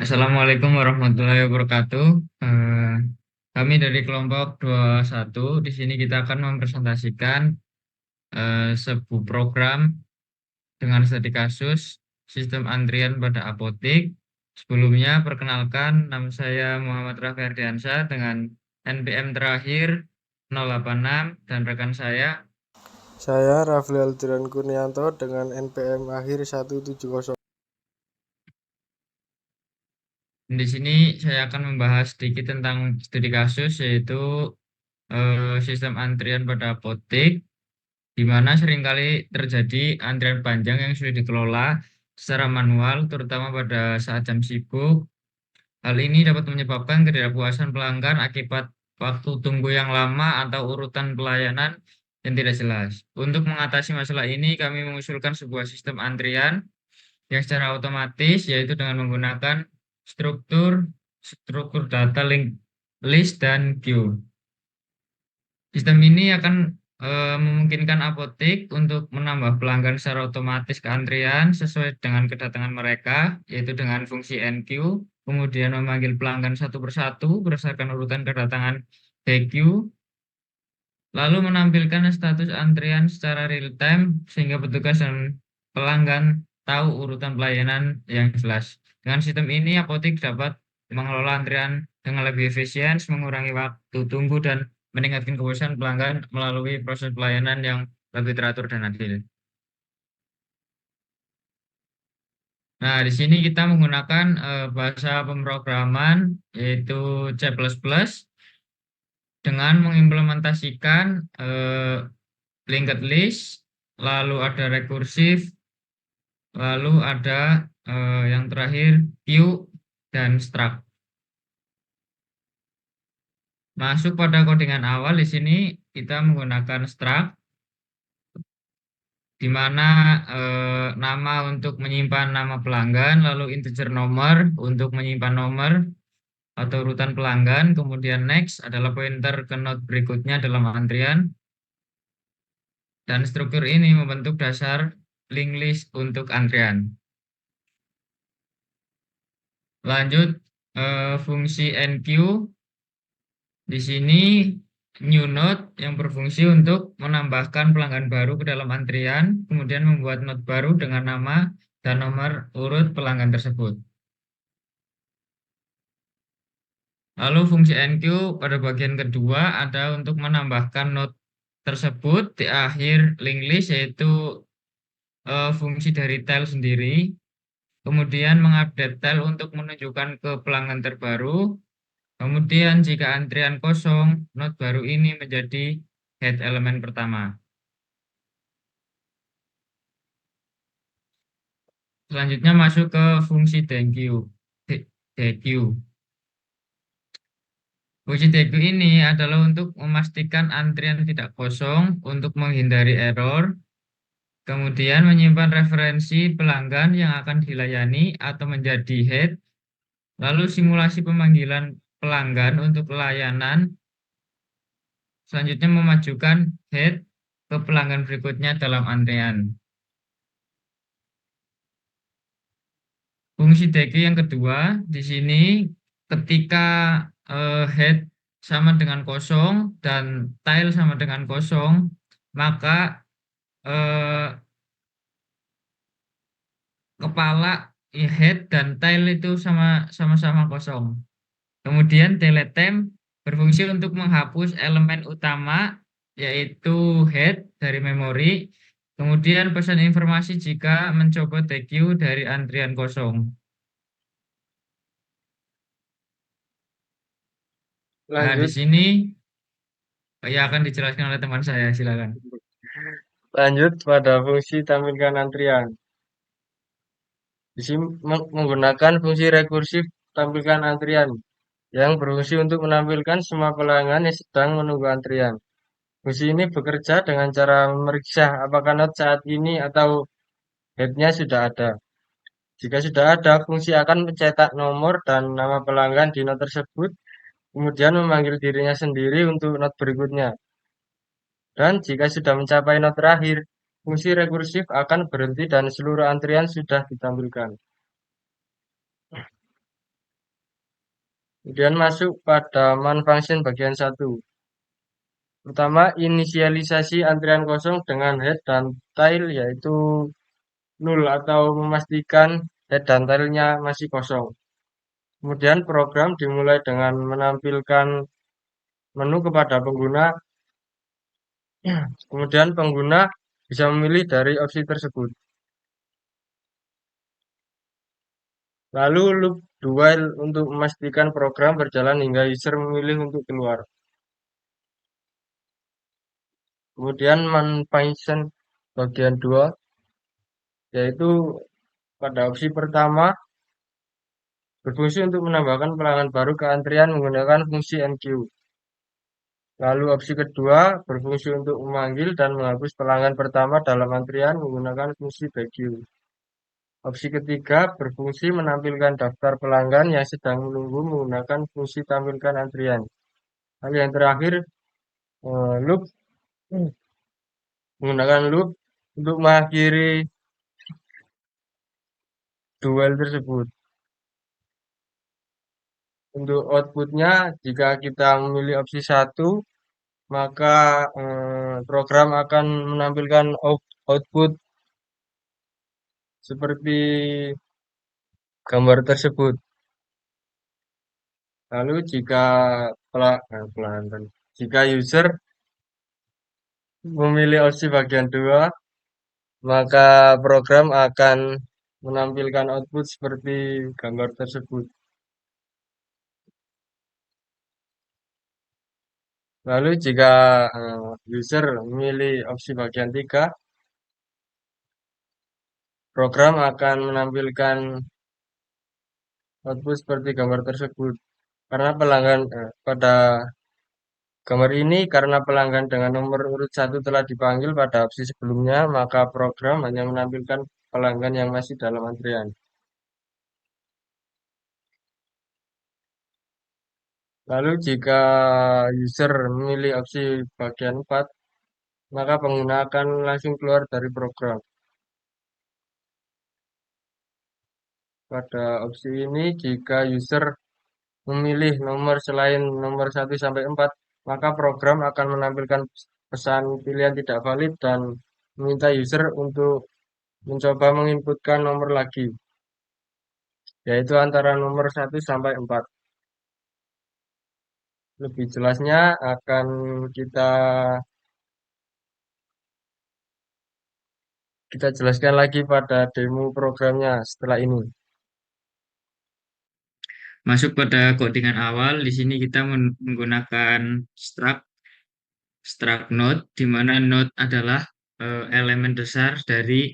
Assalamualaikum warahmatullahi wabarakatuh. Eh, Kami dari kelompok 21 di sini kita akan mempresentasikan sebuah program dengan studi kasus sistem antrian pada apotik. Sebelumnya perkenalkan nama saya Muhammad Rafi Ardiansyah dengan NPM terakhir 086 dan rekan saya. Saya Rafli Aldiran Kurnianto dengan NPM akhir 170. Di sini saya akan membahas sedikit tentang studi kasus yaitu sistem antrian pada apotik, di mana seringkali terjadi antrian panjang yang sulit dikelola secara manual, terutama pada saat jam sibuk. Hal ini dapat menyebabkan ketidakpuasan pelanggan akibat waktu tunggu yang lama atau urutan pelayanan yang tidak jelas. Untuk mengatasi masalah ini, kami mengusulkan sebuah sistem antrian yang secara otomatis, yaitu dengan menggunakan struktur struktur data list dan queue. Sistem ini akan memungkinkan apotek untuk menambah pelanggan secara otomatis ke antrian sesuai dengan kedatangan mereka, yaitu dengan fungsi NQ, kemudian memanggil pelanggan satu persatu berdasarkan urutan kedatangan DQ, lalu menampilkan status antrian secara real time sehingga petugas dan pelanggan tahu urutan pelayanan yang jelas. Dengan sistem ini, apotek dapat mengelola antrian dengan lebih efisien, mengurangi waktu tunggu, dan meningkatkan kepuasan pelanggan melalui proses pelayanan yang lebih teratur dan adil. Nah, di sini kita menggunakan bahasa pemrograman yaitu C++ dengan mengimplementasikan linked list, lalu ada rekursif, lalu ada yang terakhir queue dan struct. Masuk pada codingan awal, di sini kita menggunakan struct, di mana nama untuk menyimpan nama pelanggan, lalu integer nomor untuk menyimpan nomor atau urutan pelanggan, kemudian next adalah pointer ke node berikutnya dalam antrian, dan struktur ini membentuk dasar linked list untuk antrian. Lanjut fungsi NQ, di sini new node yang berfungsi untuk menambahkan pelanggan baru ke dalam antrian, kemudian membuat node baru dengan nama dan nomor urut pelanggan tersebut. Lalu fungsi NQ pada bagian kedua ada untuk menambahkan node tersebut di akhir link list, yaitu fungsi dari tail sendiri. Kemudian mengupdate tail untuk menunjukkan ke pelanggan terbaru. Kemudian jika antrian kosong, node baru ini menjadi head elemen pertama. Selanjutnya masuk ke fungsi DQ. Fungsi DQ ini adalah untuk memastikan antrian tidak kosong untuk menghindari error, kemudian menyimpan referensi pelanggan yang akan dilayani atau menjadi head, lalu simulasi pemanggilan pelanggan untuk layanan, selanjutnya memajukan head ke pelanggan berikutnya dalam antrian. Fungsi DQ yang kedua, di sini ketika head sama dengan kosong dan tail sama dengan kosong, maka eh, kepala head dan tail itu sama-sama kosong. Kemudian delete time berfungsi untuk menghapus elemen utama yaitu head dari memori. Kemudian pesan informasi jika mencoba DQ dari antrian kosong. Nah, di Lanjut, sini ya akan dijelaskan oleh teman saya, silakan. lanjut pada fungsi tampilkan antrian. Di sini menggunakan fungsi rekursif tampilkan antrian yang berfungsi untuk menampilkan semua pelanggan yang sedang menunggu antrian. Fungsi ini bekerja dengan cara memeriksa apakah node saat ini atau headnya sudah ada. Jika sudah ada, fungsi akan mencetak nomor dan nama pelanggan di node tersebut, kemudian memanggil dirinya sendiri untuk node berikutnya. Dan jika sudah mencapai node terakhir, fungsi rekursif akan berhenti dan seluruh antrian sudah ditampilkan. Kemudian masuk pada main function bagian satu. Pertama, inisialisasi antrian kosong dengan head dan tail yaitu nul atau memastikan head dan tailnya masih kosong. Kemudian program dimulai dengan menampilkan menu kepada pengguna. Kemudian pengguna bisa memilih dari opsi tersebut. Lalu loop do while untuk memastikan program berjalan hingga user memilih untuk keluar. Kemudian function bagian 2 yaitu pada opsi pertama berfungsi untuk menambahkan pelanggan baru ke antrian menggunakan fungsi enqueue. Lalu opsi kedua berfungsi untuk memanggil dan menghapus pelanggan pertama dalam antrian menggunakan fungsi backqueue. Opsi ketiga berfungsi menampilkan daftar pelanggan yang sedang menunggu menggunakan fungsi tampilkan antrian. Lalu yang terakhir loop menggunakan loop untuk mengakhiri duel tersebut. Untuk outputnya jika kita memilih opsi satu maka program akan menampilkan output seperti gambar tersebut. Lalu jika pelanggan, jika user memilih opsi bagian 2, maka program akan menampilkan output seperti gambar tersebut. Lalu jika user memilih opsi bagian 3, program akan menampilkan output seperti gambar tersebut. Karena pelanggan pada gambar ini karena pelanggan dengan nomor urut 1 telah dipanggil pada opsi sebelumnya, maka program hanya menampilkan pelanggan yang masih dalam antrian. Lalu jika user memilih opsi bagian 4, maka pengguna akan langsung keluar dari program. Pada opsi ini, jika user memilih nomor selain nomor 1 sampai 4, maka program akan menampilkan pesan pilihan tidak valid dan meminta user untuk mencoba menginputkan nomor lagi, yaitu antara nomor 1 sampai 4. Lebih jelasnya akan kita kita jelaskan lagi pada demo programnya setelah ini. Masuk pada codingan awal, di sini kita menggunakan struct node, di mana node adalah elemen dasar dari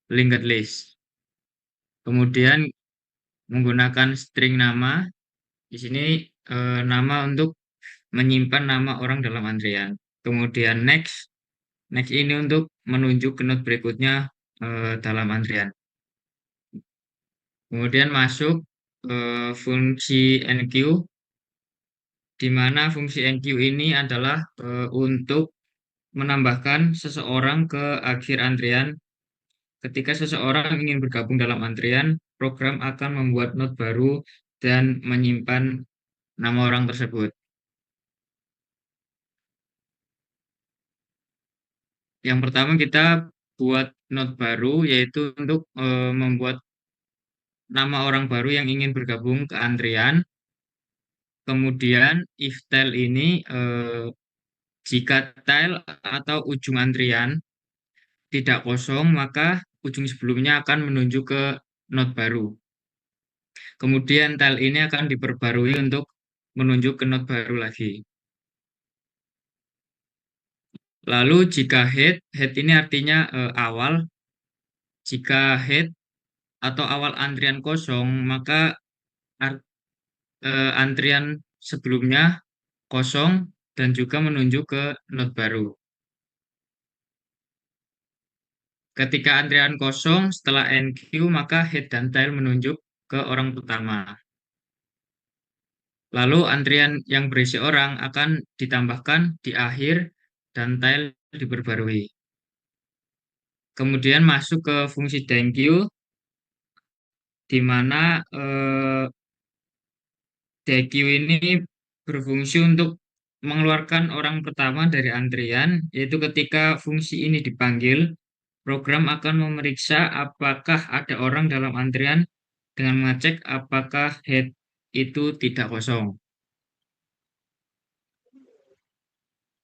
linked list. Kemudian menggunakan string nama, di sini nama untuk menyimpan nama orang dalam antrian. Kemudian next ini untuk menunjuk ke node berikutnya dalam antrian. Kemudian masuk fungsi enqueue, di mana fungsi enqueue ini adalah untuk menambahkan seseorang ke akhir antrian. Ketika seseorang ingin bergabung dalam antrian, program akan membuat node baru dan menyimpan nama orang tersebut. Yang pertama kita buat node baru, yaitu untuk membuat nama orang baru yang ingin bergabung ke antrian. Kemudian if tail ini jika tail atau ujung antrian tidak kosong, maka ujung sebelumnya akan menunjuk ke node baru. Kemudian tail ini akan diperbarui untuk menunjuk ke node baru lagi. Lalu jika head ini artinya awal. Jika head atau awal antrian kosong, maka antrian sebelumnya kosong dan juga menunjuk ke node baru. Ketika antrian kosong setelah enqueue, maka head dan tail menunjuk ke orang pertama. Lalu antrian yang berisi orang akan ditambahkan di akhir dan tail diperbarui. Kemudian masuk ke fungsi thank you, di mana DQ ini berfungsi untuk mengeluarkan orang pertama dari antrian, yaitu ketika fungsi ini dipanggil, program akan memeriksa apakah ada orang dalam antrian dengan mengecek apakah head itu tidak kosong.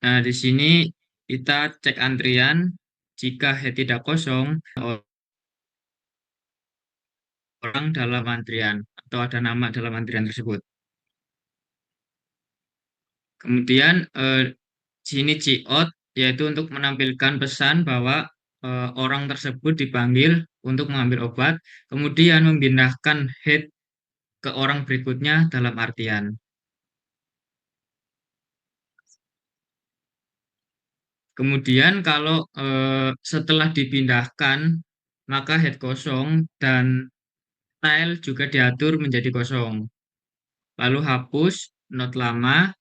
Nah, di sini kita cek antrian, jika head tidak kosong, orang dalam antrian atau ada nama dalam antrian tersebut. Kemudian sini Ciot yaitu untuk menampilkan pesan bahwa orang tersebut dipanggil untuk mengambil obat, kemudian memindahkan head ke orang berikutnya dalam artian. Kemudian kalau setelah dipindahkan, maka head kosong dan tile juga diatur menjadi kosong. Lalu hapus not lama,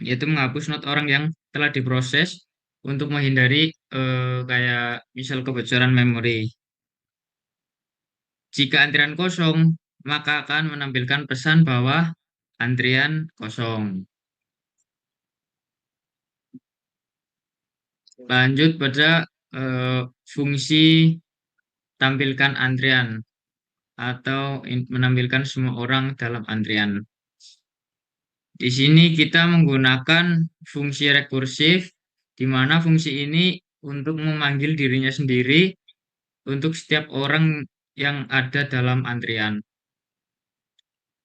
yaitu menghapus not orang yang telah diproses untuk menghindari kayak misal kebocoran memori. Jika antrian kosong, maka akan menampilkan pesan bahwa antrian kosong. Lanjut pada fungsi tampilkan antrian atau menampilkan semua orang dalam antrian. Di sini kita menggunakan fungsi rekursif, di mana fungsi ini untuk memanggil dirinya sendiri untuk setiap orang yang ada dalam antrian.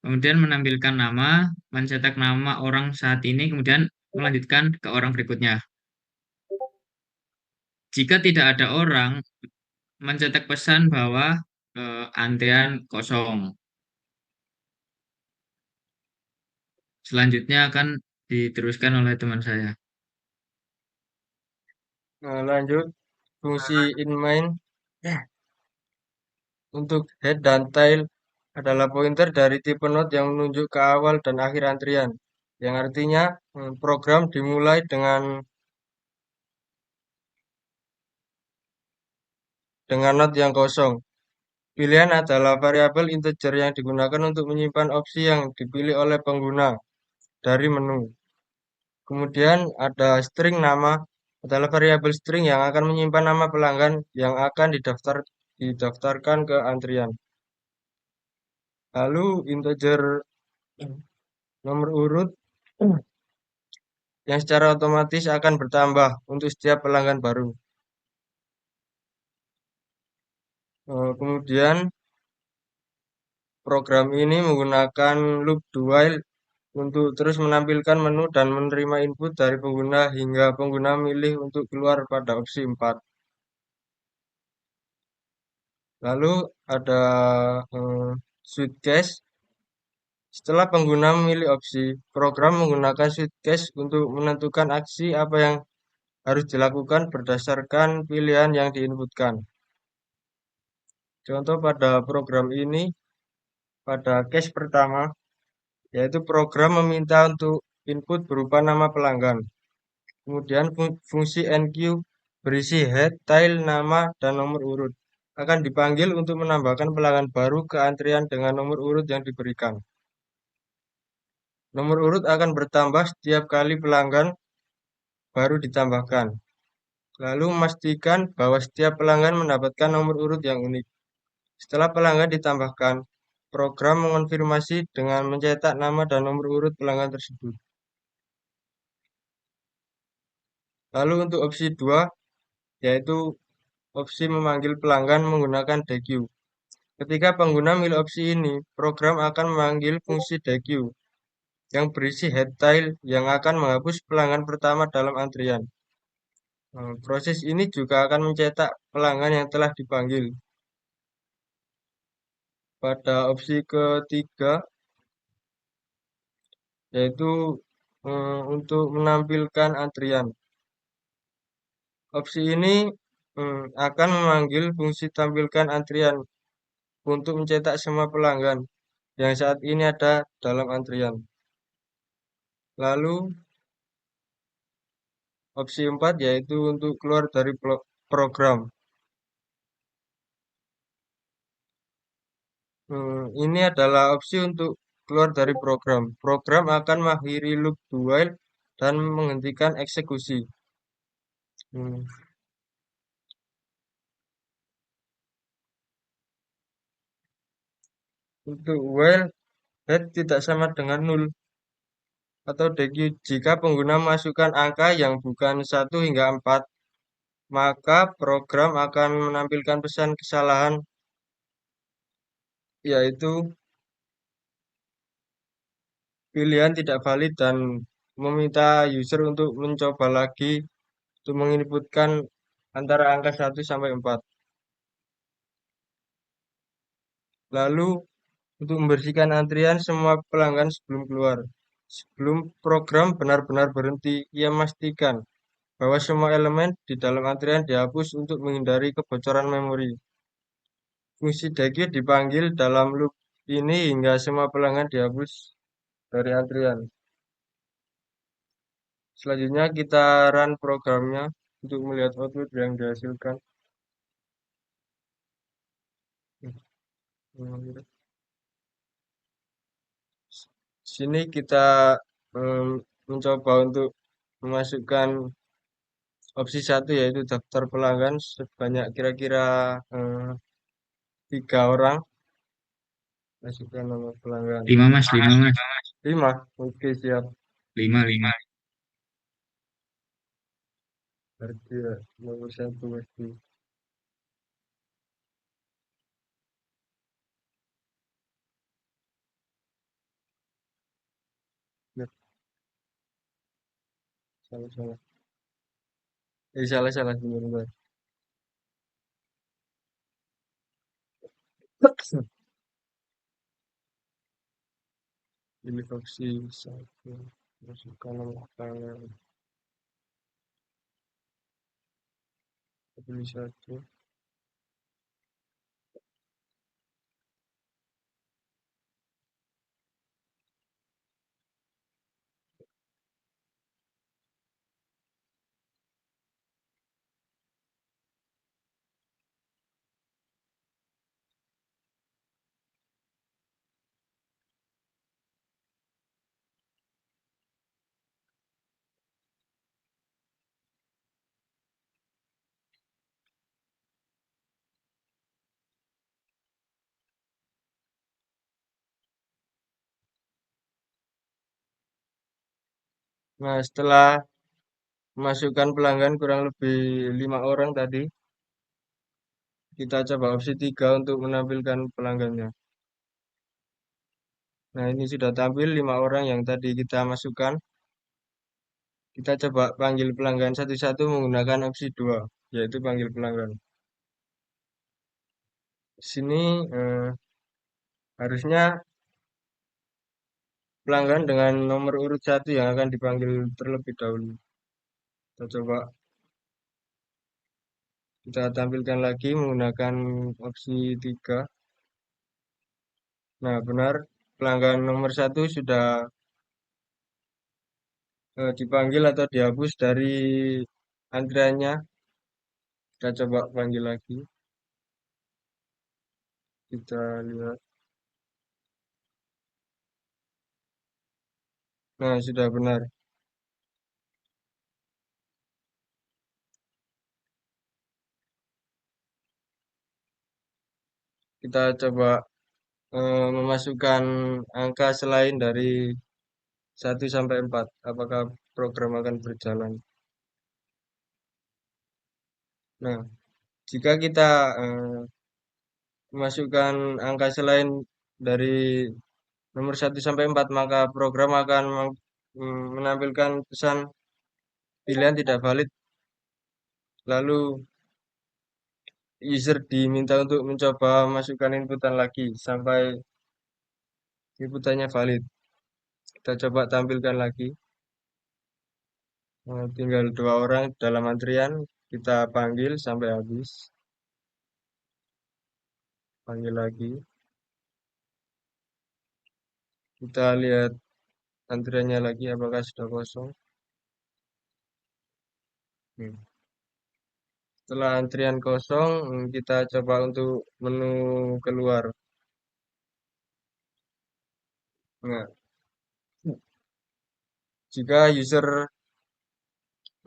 Kemudian menampilkan nama, mencetak nama orang saat ini, kemudian melanjutkan ke orang berikutnya. Jika tidak ada orang, mencetak pesan bahwa antrian kosong. Selanjutnya akan diteruskan oleh teman saya. Nah, lanjut fungsi in main untuk head dan tail adalah pointer dari tipe node yang menunjuk ke awal dan akhir antrian. Yang artinya program dimulai dengan node yang kosong. Pilihan adalah variabel integer yang digunakan untuk menyimpan opsi yang dipilih oleh pengguna dari menu. Kemudian ada string nama adalah variabel string yang akan menyimpan nama pelanggan yang akan didaftarkan ke antrian. Lalu integer nomor urut yang secara otomatis akan bertambah untuk setiap pelanggan baru. Kemudian program ini menggunakan loop do while untuk terus menampilkan menu dan menerima input dari pengguna hingga pengguna milih untuk keluar pada opsi 4. Lalu ada switch case. Setelah pengguna memilih opsi, program menggunakan switch case untuk menentukan aksi apa yang harus dilakukan berdasarkan pilihan yang diinputkan. Contoh pada program ini, pada case pertama, yaitu program meminta untuk input berupa nama pelanggan. Kemudian fungsi enqueue berisi head, tail, nama, dan nomor urut akan dipanggil untuk menambahkan pelanggan baru ke antrian dengan nomor urut yang diberikan. Nomor urut akan bertambah setiap kali pelanggan baru ditambahkan. Lalu memastikan bahwa setiap pelanggan mendapatkan nomor urut yang unik. Setelah pelanggan ditambahkan, program mengonfirmasi dengan mencetak nama dan nomor urut pelanggan tersebut. Lalu untuk opsi 2, yaitu opsi memanggil pelanggan menggunakan DQ. Ketika pengguna memilih opsi ini, program akan memanggil fungsi DQ yang berisi head tail yang akan menghapus pelanggan pertama dalam antrian. Proses ini juga akan mencetak pelanggan yang telah dipanggil. Pada opsi ketiga, yaitu untuk menampilkan antrian. Opsi ini akan memanggil fungsi tampilkan antrian untuk mencetak semua pelanggan yang saat ini ada dalam antrian. Lalu opsi 4 yaitu untuk keluar dari program. Ini adalah opsi untuk keluar dari program. Program akan mengakhiri loop do while dan menghentikan eksekusi. Hmm. Untuk while head tidak sama dengan nol atau DQ. Jika pengguna masukkan angka yang bukan 1 hingga 4, maka program akan menampilkan pesan kesalahan, yaitu pilihan tidak valid, dan meminta user untuk mencoba lagi untuk menginputkan antara angka 1 sampai 4. Lalu untuk membersihkan antrian semua pelanggan sebelum keluar. Sebelum program benar-benar berhenti, ia memastikan bahwa semua elemen di dalam antrian dihapus untuk menghindari kebocoran memori. Fungsi degit dipanggil dalam loop ini hingga semua pelanggan dihapus dari antrian. Selanjutnya kita run programnya untuk melihat output yang dihasilkan. Sini kita mencoba untuk memasukkan opsi 1, yaitu daftar pelanggan sebanyak kira-kira 3 orang. Masukkan nama pelanggan. 5 Mas, 5 Mas. 5. Oke, siap. 5. Berarti ya, nomor 1 pasti. Ya, salah, salah. Salah, salah. Bentar, bentar. Pilih opsi 1. Masukkan nama pelanggan. Pilih 1. Nah, setelah memasukkan pelanggan kurang lebih 5 orang tadi, kita coba opsi 3 untuk menampilkan pelanggannya. Nah, ini sudah tampil 5 orang yang tadi kita masukkan. Kita coba panggil pelanggan satu-satu menggunakan opsi 2, yaitu panggil pelanggan. Di sini harusnya pelanggan dengan nomor urut 1 yang akan dipanggil terlebih dahulu. Kita coba kita tampilkan lagi menggunakan opsi 3. Nah, benar, pelanggan nomor 1 sudah dipanggil atau dihapus dari antriannya. Kita coba panggil lagi. Kita lihat. Nah, sudah benar. Kita coba memasukkan angka selain dari 1 sampai 4. Apakah program akan berjalan? Nah, jika kita memasukkan angka selain dari nomor 1 sampai 4, maka program akan menampilkan pesan pilihan tidak valid. Lalu user diminta untuk mencoba masukkan inputan lagi sampai inputannya valid. Kita coba tampilkan lagi. Tinggal 2 orang dalam antrian. Kita panggil sampai habis. Panggil lagi. Kita lihat antriannya lagi apakah sudah kosong. Setelah antrian kosong, kita coba untuk menu keluar. Nah, jika user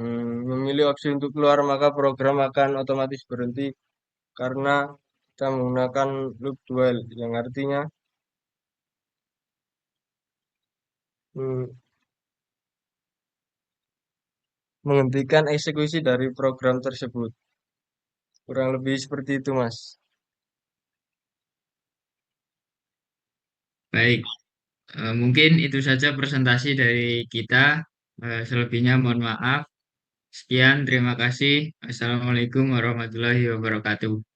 memilih opsi untuk keluar, maka program akan otomatis berhenti karena kita menggunakan loop dual, yang artinya hmm, menghentikan eksekusi dari program tersebut. Kurang lebih seperti itu, Mas. Baik, mungkin itu saja presentasi dari kita. Selebihnya mohon maaf. Sekian, terima kasih. Assalamualaikum warahmatullahi wabarakatuh.